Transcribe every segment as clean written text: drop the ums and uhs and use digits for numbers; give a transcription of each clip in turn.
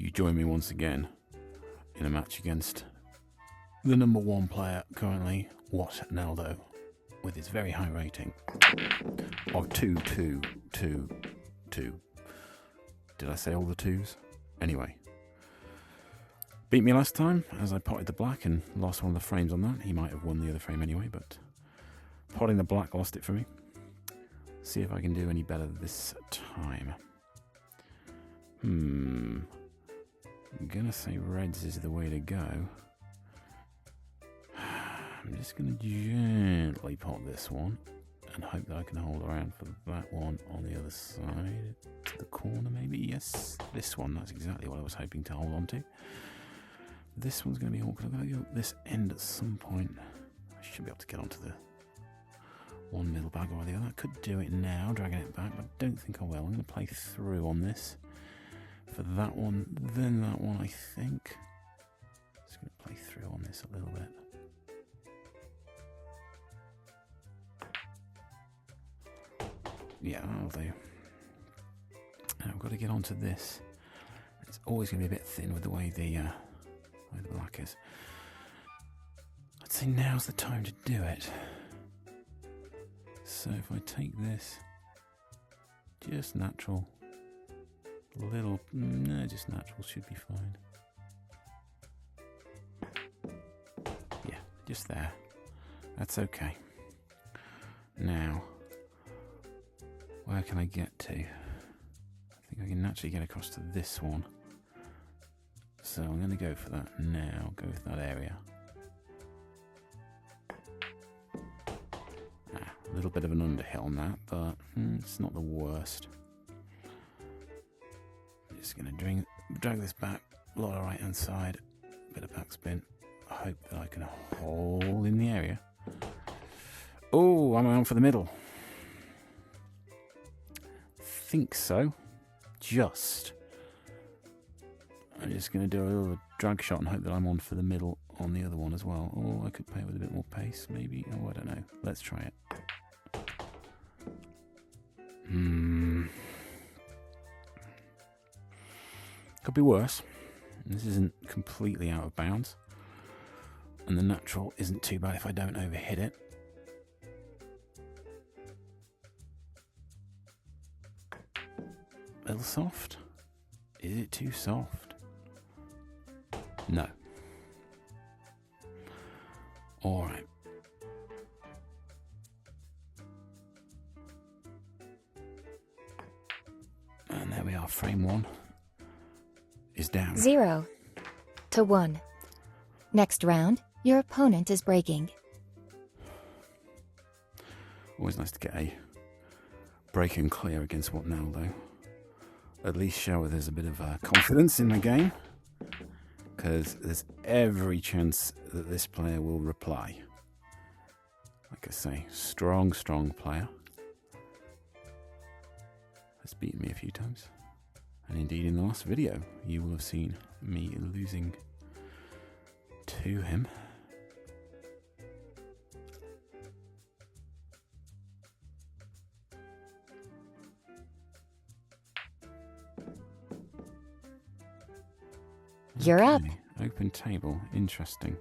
you join me once again in a match against the number 1 player currently, Watnaldo, with his very high rating of 2. Did I say all the 2s? Anyway. Beat me last time as I potted the black and lost one of the frames on that. He might have won the other frame anyway, but potting the black lost it for me. See if I can do any better this time. I'm gonna say reds is the way to go. I'm just gonna gently pot this one and hope that I can hold around for that one on the other side to the corner maybe. Yes, this one, that's exactly what I was hoping to hold on to. This one's going to be awkward. I've got to go up this end at some point. I should be able to get onto the one middle bag or the other. I could do it now, dragging it back, but I don't think I will. I'm going to play through on this for that one, then that one, I think. Just going to play through on this a little bit. Yeah, that'll do. Now I've got to get onto this. It's always going to be a bit thin with the way the black is. I'd say now's the time to do it. So if I take this, just natural, just natural should be fine. Yeah, just there. That's okay. Now, where can I get to? I think I can naturally get across to this one. So I'm going to go for that now, go with that area. A little bit of an underhill on that, but it's not the worst. I'm just going to drag this back, a lot of right hand side, a bit of backspin. I hope that I can hold in the area. Oh, I'm on for the middle. Think so. I'm just going to do a little drag shot and hope that I'm on for the middle on the other one as well. Or I could play it with a bit more pace, maybe. Oh, I don't know. Let's try it. Could be worse. This isn't completely out of bounds. And the natural isn't too bad if I don't overhit it. A little soft. Is it too soft? No. All right. And there we are. Frame 1 is down. 0 to 1. Next round, your opponent is breaking. Always nice to get a break and clear against Watnaldo. At least show there's a bit of confidence in the game. Because there's every chance that this player will reply. Like I say, strong player. Has beaten me a few times. And indeed in the last video, you will have seen me losing to him. You're up. Open table. Interesting.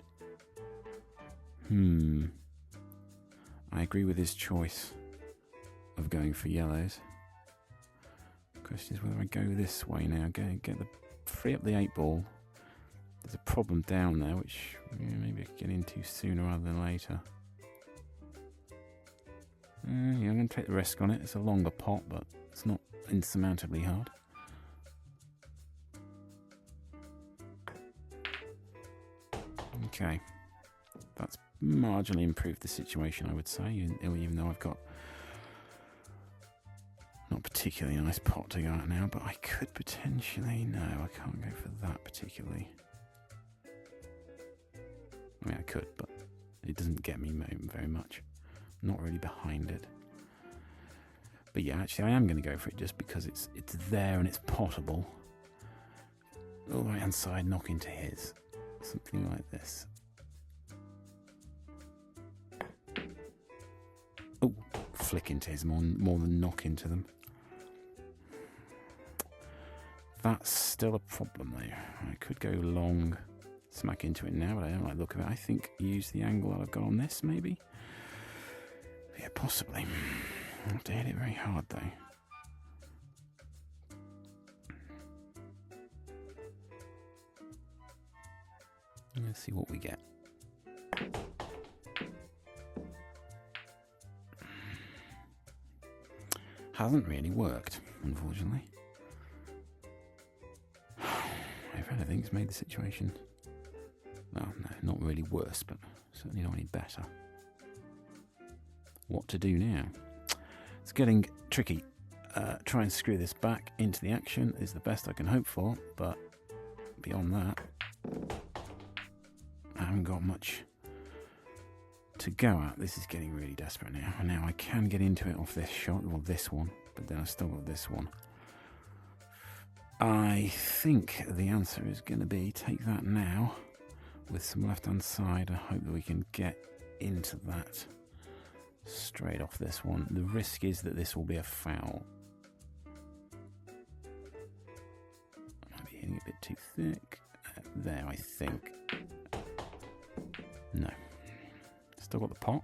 I agree with his choice of going for yellows. The question is whether I go this way now. Free up the 8 ball. There's a problem down there, which maybe I could get into sooner rather than later. Yeah, I'm going to take the risk on it. It's a longer pot, but it's not insurmountably hard. Okay, that's marginally improved the situation, I would say, even though I've got not a particularly nice pot to go at now, but I could potentially, no, I can't go for that particularly. I mean, I could, but it doesn't get me very much. Not really behind it. But yeah, actually I am going to go for it just because it's there and it's potable. All right hand side, knock into his. Something like this. Oh, flick into his more than knock into them. That's still a problem though. I could go long, smack into it now, but I don't like the look of it. I think use the angle that I've got on this, maybe? Yeah, possibly. I'll have to hit it very hard though. Let's see what we get. Hasn't really worked, unfortunately. If anything's made the situation, well, no, not really worse, but certainly not any better. What to do now? It's getting tricky. Try and screw this back into the action is the best I can hope for, but beyond that, I haven't got much to go at. This is getting really desperate now. And now I can get into it off this shot, well, this one, but then I've still got this one. I think the answer is going to be take that now with some left-hand side. I hope that we can get into that straight off this one. The risk is that this will be a foul. I might be hitting it a bit too thick. There, I think. No. Still got the pot.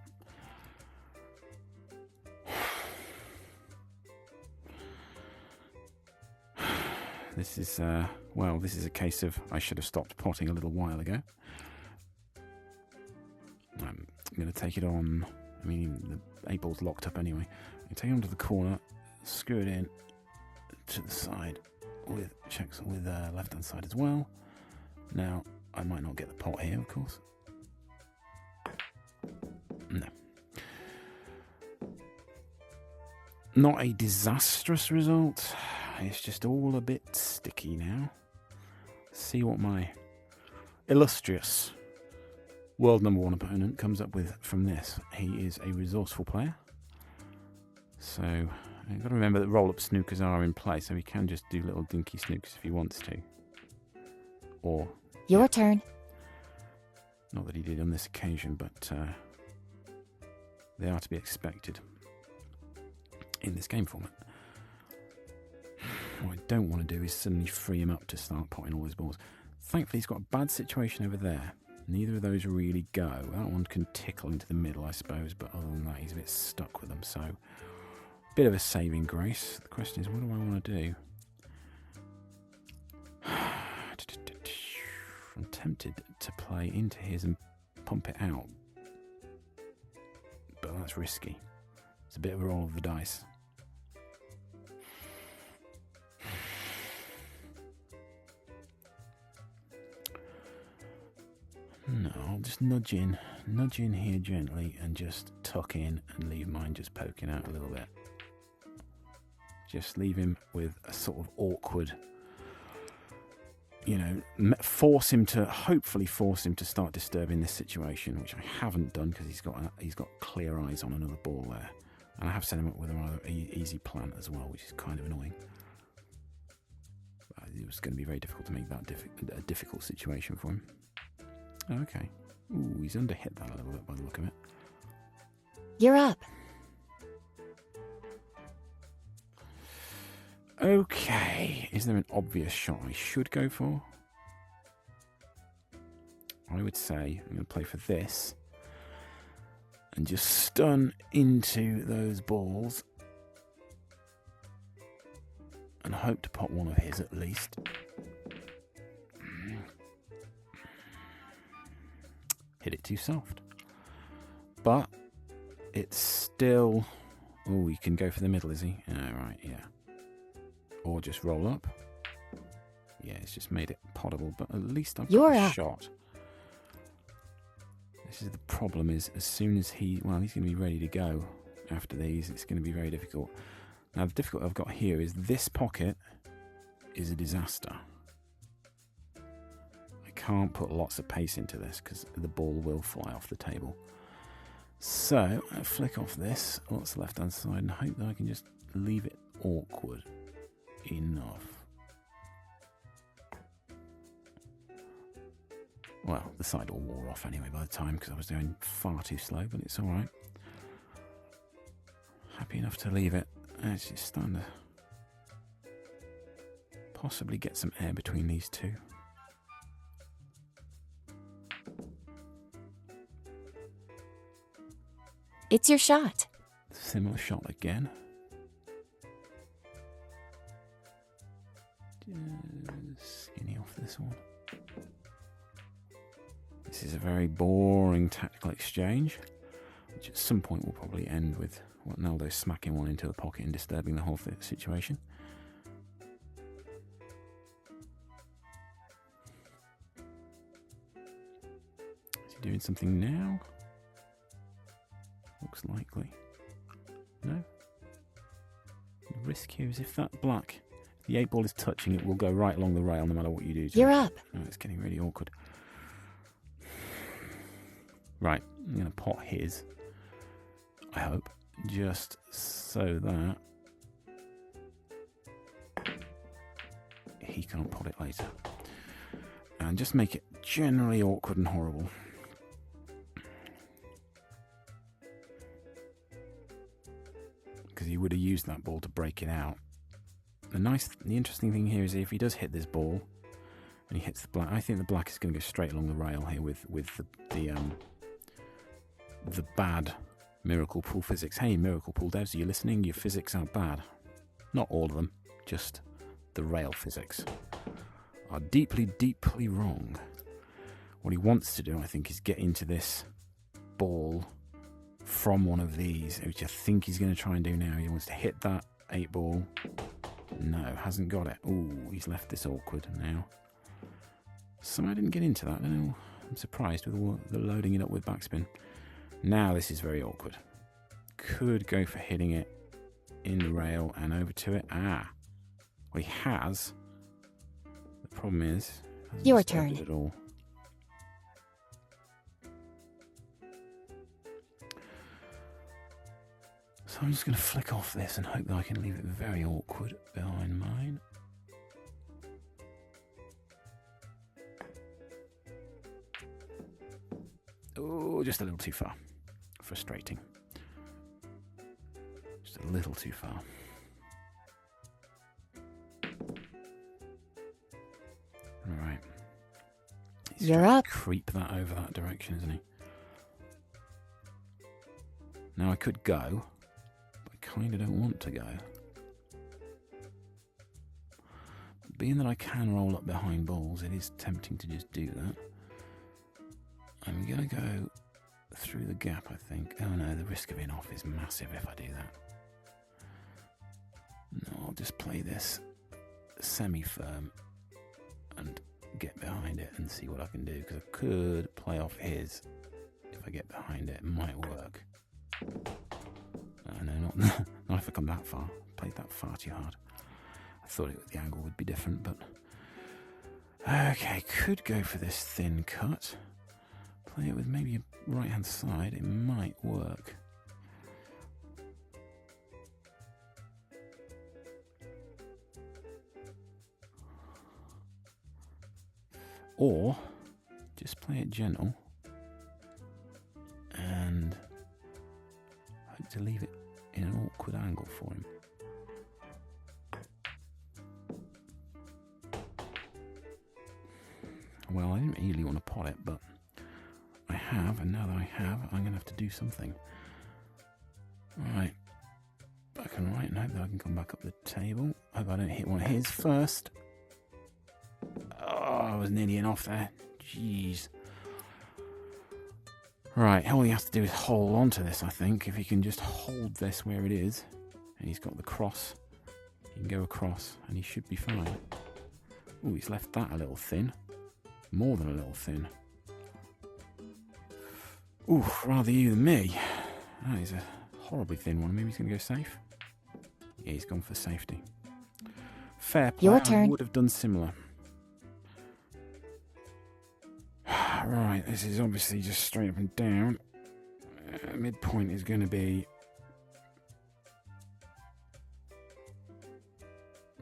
This is, well, this is a case of I should have stopped potting a little while ago. I'm going to take it on. I mean, the 8-ball's locked up anyway. I take it onto the corner, screw it in to the side with checks with left-hand side as well. Now, I might not get the pot here, of course. No. Not a disastrous result. It's just all a bit sticky now. See what my illustrious world number 1 opponent comes up with from this. He is a resourceful player. So you've got to remember that roll-up snookers are in play, so he can just do little dinky snookers if he wants to. Or... Your turn. Not that he did on this occasion, but they are to be expected in this game format. What I don't want to do is suddenly free him up to start potting all his balls. Thankfully, he's got a bad situation over there. Neither of those really go. That one can tickle into the middle, I suppose, but other than that, he's a bit stuck with them. So, bit of a saving grace. The question is, what do I want to do? I'm tempted to play into his and pump it out, but that's risky. It's a bit of a roll of the dice. No, I'll just nudge in here gently and just tuck in and leave mine just poking out a little bit. Just leave him with a sort of awkward, you know, hopefully force him to start disturbing this situation, which I haven't done because he's got clear eyes on another ball there. And I have set him up with a rather easy plant as well, which is kind of annoying. It was going to be very difficult to make that a difficult situation for him. Okay. Ooh, he's underhit that a little bit by the look of it. You're up. Okay. Is there an obvious shot I should go for? I would say I'm going to play for this and just stun into those balls and hope to pot one of his at least. Hit it too soft. But it's still... Oh, he can go for the middle, is he? Oh, right, yeah. Or just roll up. Yeah, it's just made it potable, but at least I've got a shot. This is the problem, is as soon as he's going to be ready to go after these, it's going to be very difficult. Now, the difficulty I've got here is this pocket is a disaster. Can't put lots of pace into this because the ball will fly off the table. So I flick off this, lots of left hand side, and hope that I can just leave it awkward enough. Well, the side all wore off anyway by the time because I was doing far too slow, but it's alright. Happy enough to leave it. It's just starting to possibly get some air between these two. It's your shot. Similar shot again. Just skinny off this one. This is a very boring tactical exchange, which at some point will probably end with Watnaldo smacking one into the pocket and disturbing the whole situation. Is he doing something now? Looks likely. No? The risk here is if that black, the 8 ball is touching, it will go right along the rail no matter what you do to You're it. up. Oh, it's getting really awkward. Right, I'm going to pot his, I hope, just so that he can't pot it later. And just make it generally awkward and horrible. Because he would have used that ball to break it out. The interesting thing here is if he does hit this ball and he hits the black, I think the black is going to go straight along the rail here with the bad Miracle Pool physics. Hey, Miracle Pool devs, are you listening? Your physics are bad. Not all of them, just the rail physics are deeply, deeply wrong. What he wants to do, I think, is get into this ball from one of these, which I think he's going to try and do now. He wants to hit that 8 ball. No, hasn't got it. Ooh, he's left this awkward now. Somehow didn't get into that. I don't know. I'm surprised with the loading it up with backspin. Now this is very awkward. Could go for hitting it in the rail and over to it. Ah, well, he has. The problem is, your turn. At all. So I'm just going to flick off this and hope that I can leave it very awkward behind mine. Oh, just a little too far. Frustrating. Just a little too far. Alright. You're up. Creep that over that direction, isn't he? Now I could go, but I kind of don't want to go. Being that I can roll up behind balls, it is tempting to just do that. I'm going to go through the gap, I think. Oh no, the risk of being off is massive if I do that. No, I'll just play this semi-firm and get behind it and see what I can do, because I could play off his. If I get behind it, it might work. No, not if I come that far. Played that far too hard. I thought the angle would be different, but... Okay, could go for this thin cut. Play it with maybe a right-hand side. It might work. Or just play it gentle and hope to leave it in an awkward angle for him. Well, I didn't really want to pot it, but I have, and now that I have, I'm going to have to do something. Right. Back and right, and hope that I can come back up the table. Hope I don't hit one of his first. Oh, I was nearly in off there. Jeez. Right, all he has to do is hold on to this, I think. If he can just hold this where it is, and he's got the cross, he can go across, and he should be fine. Oh, he's left that a little thin. More than a little thin. Ooh, rather you than me. That is a horribly thin one. Maybe he's going to go safe. Yeah, he's gone for safety. Fair play. Your turn. I would have done similar. Right, this is obviously just straight up and down. Midpoint is going to be...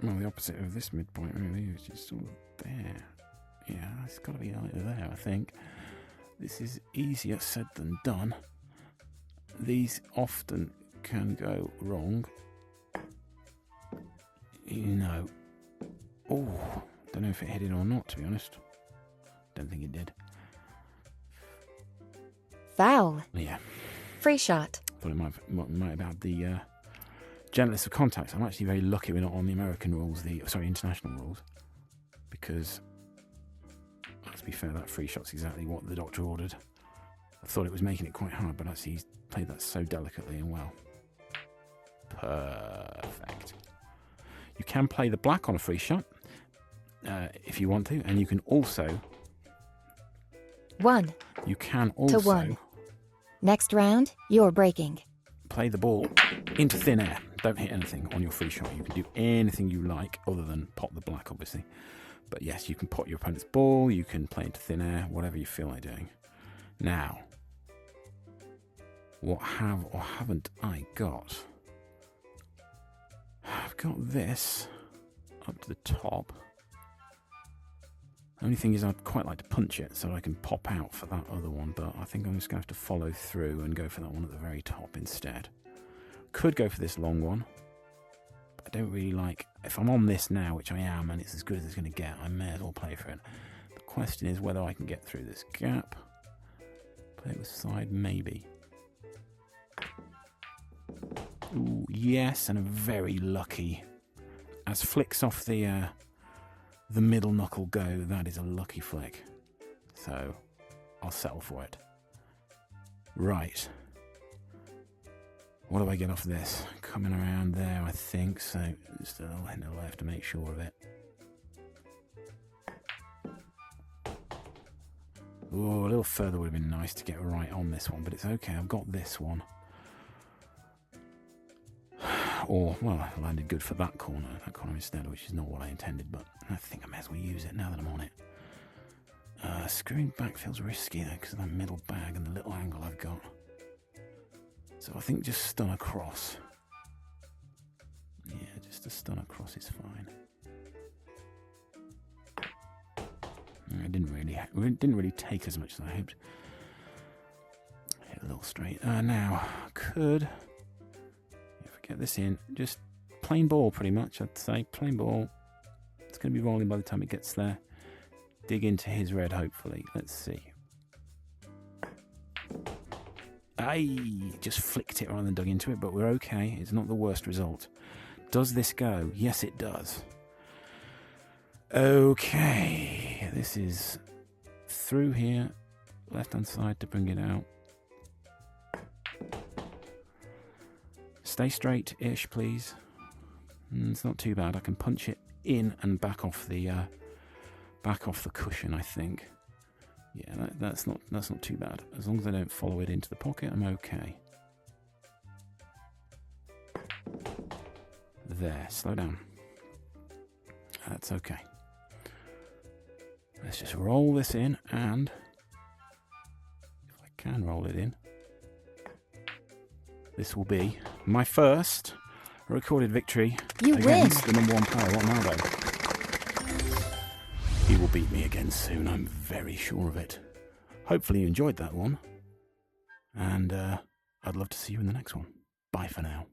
well, the opposite of this midpoint, really. It's just sort of there. Yeah, it's got to be either there, I think. This is easier said than done. These often can go wrong. You know. Oh, don't know if it hit it or not, to be honest. Don't think it did. Foul. Yeah. Free shot. Thought it might have had the gentlest of contacts. I'm actually very lucky we're not on the American rules, international rules. Because, let's be fair, that free shot's exactly what the doctor ordered. I thought it was making it quite hard, but actually he's played that so delicately and well. Perfect. You can play the black on a free shot, if you want to, and you can also... 1. You can also... To 1. Next round, you're breaking. Play the ball into thin air. Don't hit anything on your free shot. You can do anything you like, other than pop the black, obviously. But yes, you can pot your opponent's ball, you can play into thin air, whatever you feel like doing. Now, what have or haven't I got? I've got this up to the top. The only thing is I'd quite like to punch it so I can pop out for that other one, but I think I'm just going to have to follow through and go for that one at the very top instead. Could go for this long one. But I don't really like... If I'm on this now, which I am, and it's as good as it's going to get, I may as well play for it. The question is whether I can get through this gap. Play it with side, maybe. Ooh, yes, and a very lucky... As flicks off the middle knuckle go, that is a lucky flick. So, I'll settle for it. Right. What do I get off this? Coming around there, I think, so just a little hint to the left to make sure of it. Ooh, a little further would have been nice to get right on this one, but it's okay, I've got this one. Or, well, I landed good for that corner instead, which is not what I intended, but I think I may as well use it now that I'm on it. Screwing back feels risky, though, because of that middle bag and the little angle I've got. So I think just stun across. Yeah, just a stun across is fine. It didn't really take as much as I hoped. Hit a little straight. Now, could... Get this in, just plain ball pretty much, I'd say, plain ball. It's going to be rolling by the time it gets there. Dig into his red, hopefully. Let's see. Aye, just flicked it rather than dug into it, but we're okay. It's not the worst result. Does this go? Yes, it does. Okay, this is through here, left-hand side to bring it out. Stay straight-ish, please. It's not too bad. I can punch it in and back off the cushion, I think. Yeah, that's not too bad. As long as I don't follow it into the pocket, I'm okay. There, slow down. That's okay. Let's just roll this in, and if I can roll it in, this will be my first recorded victory against the #1 player, Watnaldo. He will beat me again soon, I'm very sure of it. Hopefully you enjoyed that one, and I'd love to see you in the next one. Bye for now.